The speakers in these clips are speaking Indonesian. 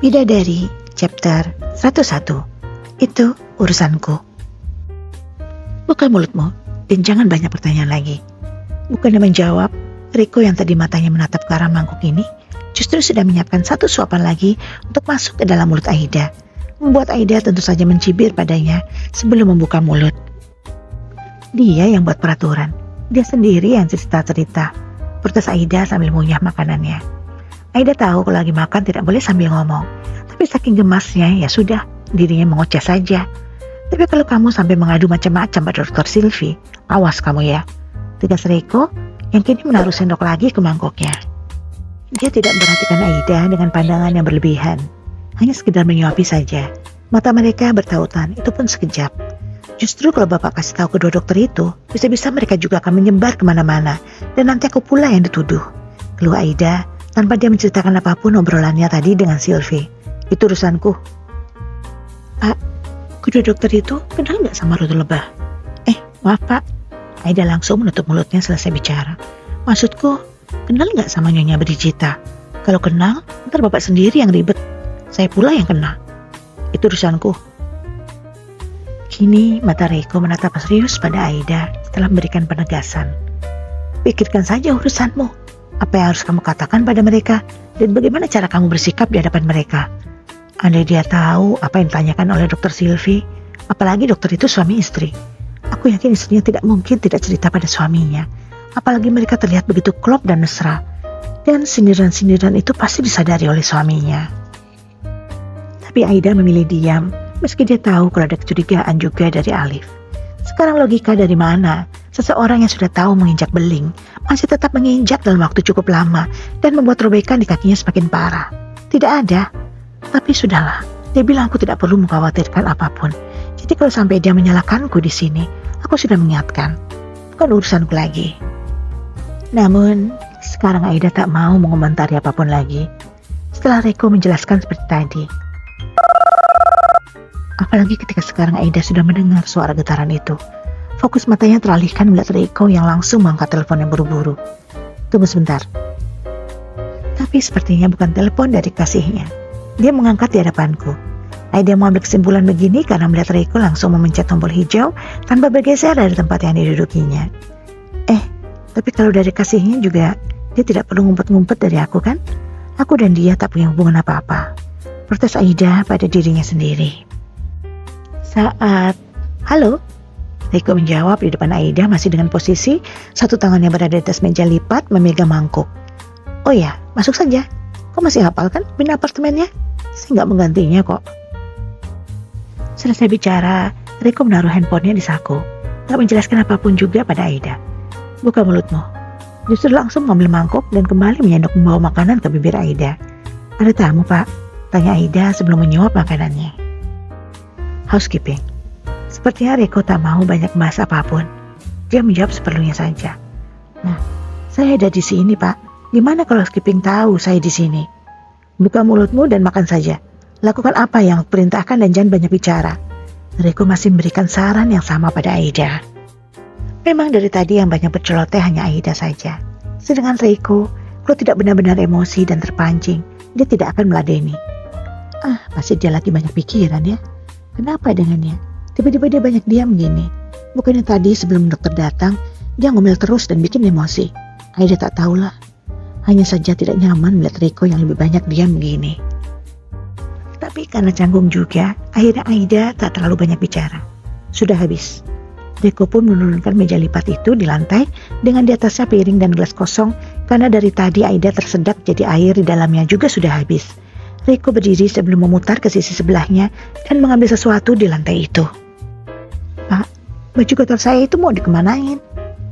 Bidadari, chapter 101. Itu urusanku. Buka mulutmu dan jangan banyak pertanyaan lagi. Bukannya menjawab, Riko yang tadi matanya menatap ke arah mangkuk ini justru sudah menyiapkan satu suapan lagi untuk masuk ke dalam mulut Aida, membuat Aida tentu saja mencibir padanya sebelum membuka mulut. Dia yang buat peraturan, dia sendiri yang cerita-cerita, protes Aida sambil mengunyah makanannya. Aida tahu kalau lagi makan tidak boleh sambil ngomong, tapi saking gemasnya ya sudah, dirinya mengoceh saja. Tapi kalau kamu sampai mengadu macam-macam pada Dr. Sylvie, awas kamu ya. Tegas Riko yang kini menaruh sendok lagi ke mangkoknya. Dia tidak memperhatikan Aida dengan pandangan yang berlebihan, hanya sekedar menyuapi saja. Mata mereka bertautan, itu pun sekejap. Justru kalau bapak kasih tahu kedua dokter itu, bisa-bisa mereka juga akan menyebar kemana-mana, dan nanti aku pula yang dituduh. Keluh Aida tanpa dia menceritakan apapun obrolannya tadi dengan Sylvie. Itu urusanku. Pak, kedua dokter itu kenal nggak sama Ratu Lebah? Maaf Pak. Aida langsung menutup mulutnya selesai bicara. Maksudku, kenal nggak sama Nyonya Bridgita? Kalau kenal, ntar bapak sendiri yang ribet. Saya pula yang kena. Itu urusanku. Kini mata Reiko menatap serius pada Aida setelah memberikan penegasan. Pikirkan saja urusanmu. Apa yang harus kamu katakan pada mereka dan bagaimana cara kamu bersikap di hadapan mereka. Andai dia tahu apa yang ditanyakan oleh Dr. Sylvie, apalagi dokter itu suami istri. Aku yakin istrinya tidak mungkin tidak cerita pada suaminya. Apalagi mereka terlihat begitu klop dan mesra. Dan sindiran-sindiran itu pasti disadari oleh suaminya. Tapi Aida memilih diam, meski dia tahu kalau ada kecurigaan juga dari Alif. Sekarang logika dari mana? Seseorang yang sudah tahu menginjak beling masih tetap menginjak dalam waktu cukup lama dan membuat robekan di kakinya semakin parah. Tidak ada. Tapi sudahlah, dia bilang aku tidak perlu mengkhawatirkan apapun. Jadi kalau sampai dia menyalahkanku di sini, aku sudah mengingatkan. Bukan urusanku lagi. Namun, sekarang Aida tak mau mengomentari apapun lagi. Setelah Riko menjelaskan seperti tadi. Apalagi ketika sekarang Aida sudah mendengar suara getaran itu. Fokus matanya teralihkan melihat Riko yang langsung mengangkat telepon yang buru-buru. Tunggu sebentar. Tapi sepertinya bukan telepon dari kasihnya. Dia mengangkat di hadapanku. Aida mengambil kesimpulan begini karena melihat Riko langsung memencet tombol hijau tanpa bergeser dari tempat yang didudukinya. Tapi kalau dari kasihnya juga, dia tidak perlu ngumpet-ngumpet dari aku kan? Aku dan dia tak punya hubungan apa-apa. Protes Aida pada dirinya sendiri. Halo? Riko menjawab di depan Aida masih dengan posisi satu tangannya berada di atas meja lipat memegang mangkuk. Oh ya, masuk saja. Kau masih hafal kan bina apartemennya? Saya nggak menggantinya kok. Selesai bicara, Riko menaruh handphonenya di saku. Tak menjelaskan apapun juga pada Aida. Buka mulutmu. Justru langsung mengambil mangkuk dan kembali menyendok membawa makanan ke bibir Aida. Ada tamu Pak? Tanya Aida sebelum menyuap makanannya. Housekeeping. Sepertinya Riko tak mau banyak bahas apapun. Dia menjawab seperlunya saja. Nah, saya ada di sini Pak. Gimana kalau housekeeping tahu saya di sini? Buka mulutmu dan makan saja. Lakukan apa yang perintahkan dan jangan banyak bicara. Riko masih memberikan saran yang sama pada Aida. Memang dari tadi yang banyak berceloteh hanya Aida saja. Sedangkan Riko, kalau tidak benar-benar emosi dan terpancing, dia tidak akan meladeni. Pasti dia lagi banyak pikiran ya. Kenapa dengannya? Tiba-tiba dia banyak diam gini. Bukannya tadi sebelum dokter datang, dia ngomel terus dan bikin emosi. Aida tak tahulah. Hanya saja tidak nyaman melihat Riko yang lebih banyak diam begini. Tapi karena canggung juga, akhirnya Aida tak terlalu banyak bicara. Sudah habis. Riko pun menurunkan meja lipat itu di lantai dengan di atasnya piring dan gelas kosong karena dari tadi Aida tersedak jadi air di dalamnya juga sudah habis. Riko berdiri sebelum memutar ke sisi sebelahnya dan mengambil sesuatu di lantai itu. Pak, baju kotor saya itu mau dikemanain?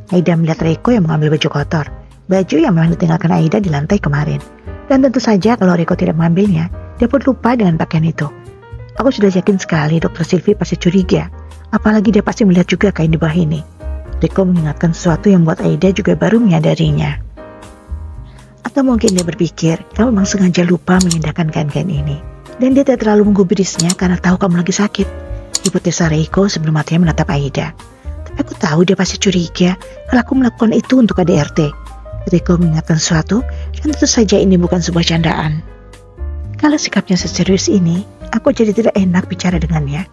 Aida melihat Riko yang mengambil baju kotor. Baju yang memang ditinggalkan Aida di lantai kemarin. Dan tentu saja kalau Riko tidak mengambilnya, dia pun lupa dengan pakaian itu. Aku sudah yakin sekali Dr. Sylvie pasti curiga. Apalagi dia pasti melihat juga kain di bawah ini. Riko mengingatkan sesuatu yang membuat Aida juga baru menyadarinya. Atau mungkin dia berpikir, kamu memang sengaja lupa memindahkan kain-kain ini. Dan dia tidak terlalu menggubrisnya karena tahu kamu lagi sakit. Hipotesa Riko sebelum matanya menatap Aida. Tapi aku tahu dia pasti curiga kalau aku melakukan itu untuk KDRT. Riko mengingatkan sesuatu dan tentu saja ini bukan sebuah candaan. Kalau sikapnya seserius ini, aku jadi tidak enak bicara dengannya.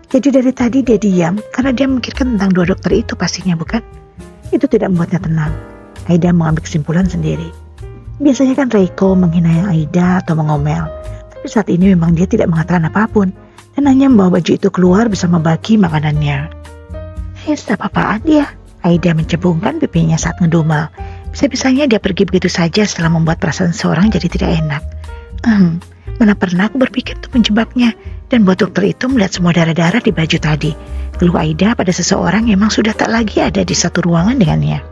Jadi dari tadi dia diam karena dia memikirkan tentang dua dokter itu pastinya, bukan? Itu tidak membuatnya tenang. Aida mengambil kesimpulan sendiri. Biasanya kan Reiko menghina Aida atau mengomel. Tapi saat ini memang dia tidak mengatakan apapun dan hanya membawa baju itu keluar bersama bagi makanannya. Apa-apaan dia? Aida mencebungkan pipinya saat ngedumel. Bisa-bisanya dia pergi begitu saja setelah membuat perasaan seorang jadi tidak enak. Mana pernah aku berpikir untuk menjebaknya dan buat dokter itu melihat semua darah-darah di baju tadi. Keluh Aida pada seseorang yang memang sudah tak lagi ada di satu ruangan dengannya.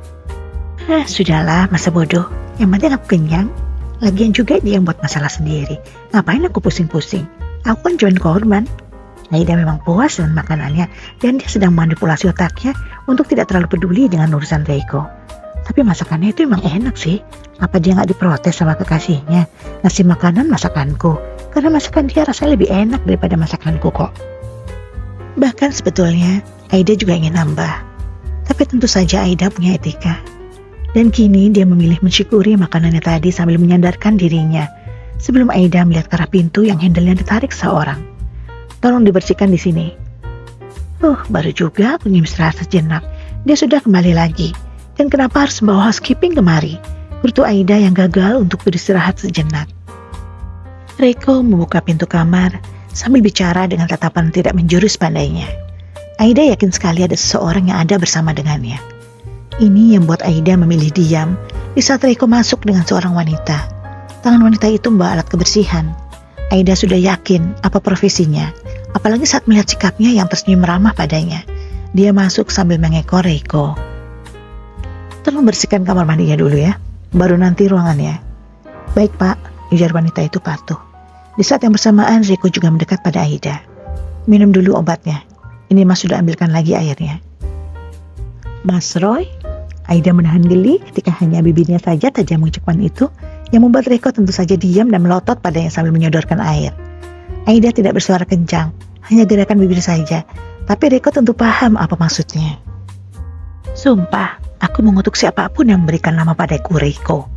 Sudahlah, masa bodoh. Yang penting aku kenyang. Lagian juga dia yang buat masalah sendiri. Ngapain aku pusing-pusing? Aku kan cuma korban. Aida memang puas dengan makanannya dan dia sedang manipulasi otaknya untuk tidak terlalu peduli dengan urusan Reiko. Tapi masakannya itu emang enak sih. Apa dia gak diprotes sama kekasihnya? Ngasih makanan masakanku. Karena masakan dia rasanya lebih enak daripada masakanku kok. Bahkan sebetulnya Aida juga ingin nambah. Tapi tentu saja Aida punya etika. Dan kini dia memilih mensyukuri makanannya tadi sambil menyandarkan dirinya. Sebelum Aida melihat ke arah pintu yang handle-nya ditarik seorang. Tolong dibersihkan di sini. Baru juga aku ingin istirahat sejenak. Dia sudah kembali lagi. Dan kenapa harus membawa housekeeping kemari? Bertu Aida yang gagal untuk beristirahat sejenak. Reiko membuka pintu kamar sambil bicara dengan tatapan tidak menjurus pandainya. Aida yakin sekali ada seseorang yang ada bersama dengannya. Ini yang membuat Aida memilih diam di saat Reiko masuk dengan seorang wanita. Tangan wanita itu membawa alat kebersihan. Aida sudah yakin apa profesinya, apalagi saat melihat sikapnya yang tersenyum ramah padanya. Dia masuk sambil mengekor Reiko. Tolong bersihkan kamar mandinya dulu ya, baru nanti ruangannya. Baik Pak, ujar wanita itu patuh. Di saat yang bersamaan Reiko juga mendekat pada Aida. Minum dulu obatnya, ini Mas sudah ambilkan lagi airnya. Mas Roy? Aida menahan geli ketika hanya bibirnya saja tajam mengucapkan itu, yang membuat Reiko tentu saja diam dan melotot padanya sambil menyodorkan air. Aida tidak bersuara kencang, hanya gerakan bibir saja, tapi Reiko tentu paham apa maksudnya. Sumpah, aku mengutuk siapapun yang memberikan nama padaku Reiko.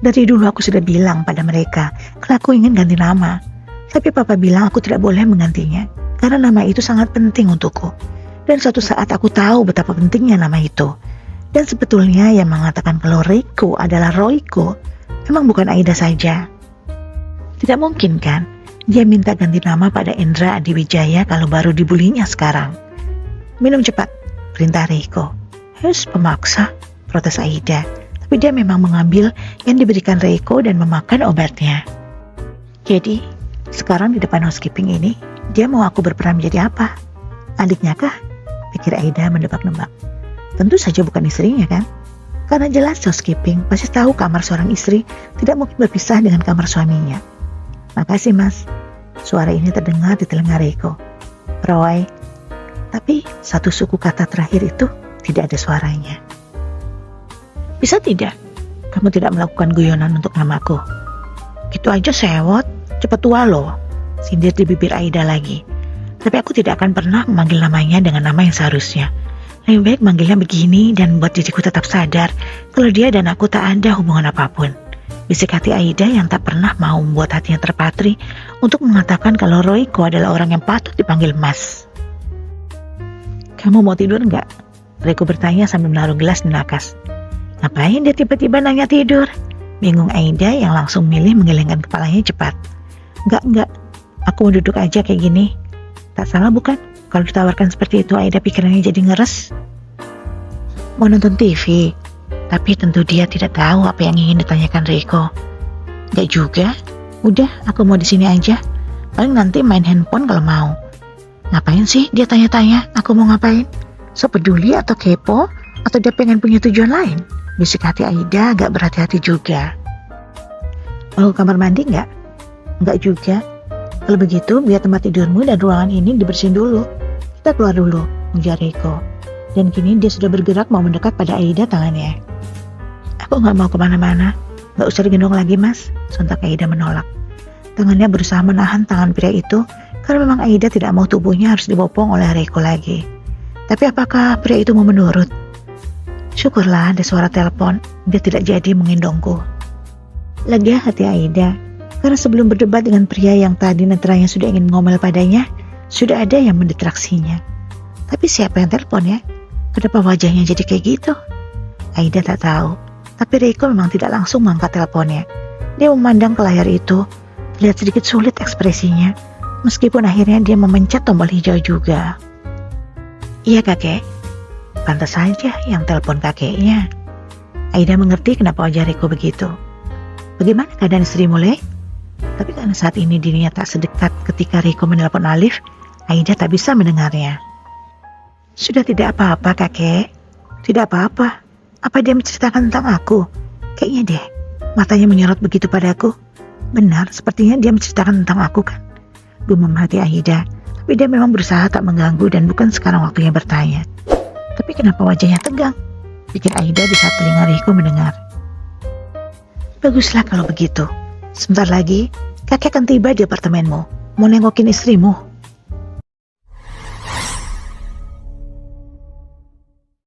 Dari dulu aku sudah bilang pada mereka kalau aku ingin ganti nama, tapi Papa bilang aku tidak boleh menggantinya karena nama itu sangat penting untukku. Dan suatu saat aku tahu betapa pentingnya nama itu. Dan sebetulnya yang mengatakan kalau Reiko adalah Royko memang bukan Aida saja. Tidak mungkin kan dia minta ganti nama pada Endra Adiwijaya kalau baru dibulinya sekarang. Minum cepat, perintah Reiko. Pemaksa, protes Aida. Tapi dia memang mengambil yang diberikan Reiko dan memakan obatnya. Jadi, sekarang di depan housekeeping ini, dia mau aku berperan menjadi apa? Adiknya kah? Pikir Aida mendebak-nebak. Tentu saja bukan istrinya kan? Karena jelas housekeeping pasti tahu kamar seorang istri tidak mungkin berpisah dengan kamar suaminya. Makasih Mas. Suara ini terdengar di telinga Reiko. Roy. Tapi satu suku kata terakhir itu tidak ada suaranya. Bisa tidak? Kamu tidak melakukan guyonan untuk namaku. Gitu aja sewot, cepet tua loh. Sindir di bibir Aida lagi. Tapi aku tidak akan pernah memanggil namanya dengan nama yang seharusnya. Lebih baik manggilnya begini dan buat diriku tetap sadar kalau dia dan aku tak ada hubungan apapun. Bisik hati Aida yang tak pernah mau membuat hatinya terpatri untuk mengatakan kalau Royko adalah orang yang patut dipanggil Mas. Kamu mau tidur enggak? Reiko bertanya sambil menaruh gelas di nakas. Ngapain dia tiba-tiba nanya tidur? Bingung Aida yang langsung milih menggelengkan kepalanya cepat. Enggak. Aku mau duduk aja kayak gini. Tak salah bukan? Kalau ditawarkan seperti itu Aida pikirannya jadi ngeres. Mau nonton TV, tapi tentu dia tidak tahu apa yang ingin ditanyakan Reiko. Gak juga. Udah, aku mau di sini aja. Paling nanti main handphone kalau mau. Ngapain sih dia tanya-tanya aku mau ngapain? So peduli atau kepo? Atau dia pengen punya tujuan lain? Bisik hati Aida agak berhati-hati juga. Mau ke kamar mandi nggak? Nggak juga. Kalau begitu biar tempat tidurmu dan ruangan ini dibersihin dulu. Kita keluar dulu, ujar Reiko. Dan kini dia sudah bergerak mau mendekat pada Aida tangannya. Aku nggak mau kemana-mana. Nggak usah digendong lagi Mas, sontak Aida menolak. Tangannya berusaha menahan tangan pria itu karena memang Aida tidak mau tubuhnya harus dibopong oleh Reiko lagi. Tapi apakah pria itu mau menurut? Syukurlah ada suara telepon, dia tidak jadi menggendongku. Lega hati Aida. Karena sebelum berdebat dengan pria yang tadi netranya sudah ingin ngomel padanya, sudah ada yang mendistraksinya. Tapi siapa yang telepon ya? Kenapa wajahnya jadi kayak gitu? Aida tak tahu, tapi Reiko memang tidak langsung mengangkat teleponnya. Dia memandang ke layar itu, terlihat sedikit sulit ekspresinya, meskipun akhirnya dia memencet tombol hijau juga. Iya kakek, pantas saja yang telepon kakeknya. Aida mengerti kenapa wajah Reiko begitu. Bagaimana keadaan istrimu, Le? Tapi karena saat ini dirinya tak sedekat ketika Reiko menelpon Alif, Aida tak bisa mendengarnya. Sudah tidak apa-apa kakek, tidak apa-apa. Apa dia menceritakan tentang aku? Kayaknya deh, matanya menyorot begitu padaku. Benar, sepertinya dia menceritakan tentang aku kan? Gumam hati Aida, tapi dia memang berusaha tak mengganggu dan bukan sekarang waktunya bertanya. Tapi kenapa wajahnya tegang? Pikir Aida di saat telinga Reiko mendengar. Baguslah kalau begitu. Sebentar lagi, kakek akan tiba di apartemenmu. Mau nengokin istrimu.